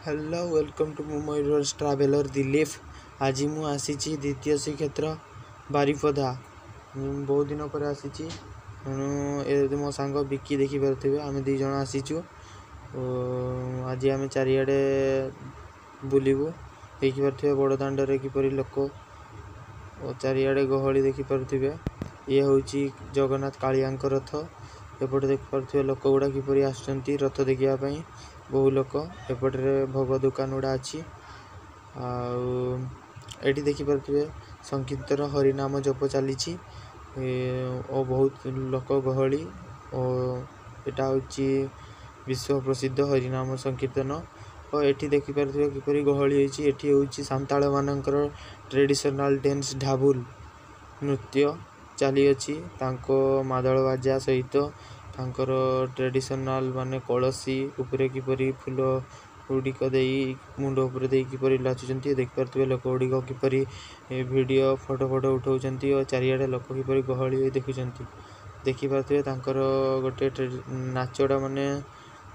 Hello welcome to Mayurbhanj traveller Dilip. आज मु आसी द्वितीय श्रीक्षेत्र बारिपदा। बहुत दिन पर आसी मो सांग बिकी देखिपे आम दी जन आसीचु। आज आम चारिड़े बुलू देखिपे बड़दाण्डे किपर लोक चारिड़े गहली देखिपे। ये हूँ जगन्नाथ कालिया रथ। एपटे देखिपे लोक गुड़ा किपर आसुँच रथ देखापी बहु लोक। एपटे भोग दुकान गुड़ा अच्छी आठी देखिपे संकीर्तन हरिनाम जप चली बहुत लोक गहली। एटा हूँ विश्व प्रसिद्ध हरिनाम संकीर्तन। और ये देखिपे किपर गहली हूँ सांताल मानकर ट्रेडिशनल डांस ढाबुल नृत्य चली अच्छी मादल बाजा सहित तांकर ट्रेडिशनल माने कलसी उपरे किपरि फूल गुड़िक मुंड उपर किपरि लाचुंट देखिपे लोक गुड़िक किपरि वीडियो फोटो उठाउछंती और चारियाडे लोक किपरि गहली देखुछंती। देखिपे तांकर गोटे नाचड़ा माने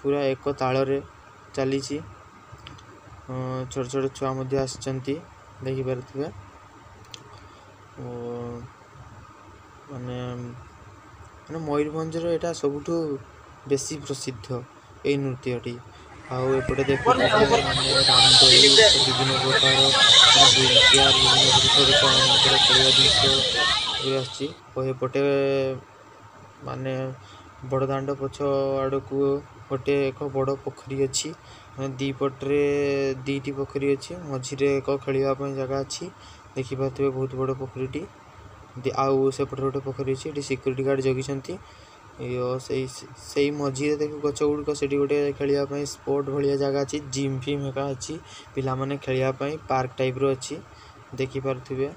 पूरा एक ताल रे चली। छोट छोट छुआ मध्य आसचंती देखिपे माने मयूरभंज एटा सबुठ बेसी प्रसिद्ध यही नृत्यटी। आउपटे देखते विभिन्न प्रकार खेलपटे माने बड़दाण्ड पछ आड़ को गोटे एक बड़ पोखरी अच्छी। दीपट्रे दीटी पोखरी अच्छी मझे एक खेलवाई जगह अच्छी देखिपे बहुत बड़ पोखरी। आउ सेपटे गोटे पोखरी अच्छी सिक्यूरीटी गार्ड जगिंट से मझे देख गच गुड़िक से गोटे खेलवाई स्पोर्ट भाया जगह अच्छी जिम फिम हेका अच्छी पिला माने खेलवाई पार्क टाइप रो अच्छी देखिपे।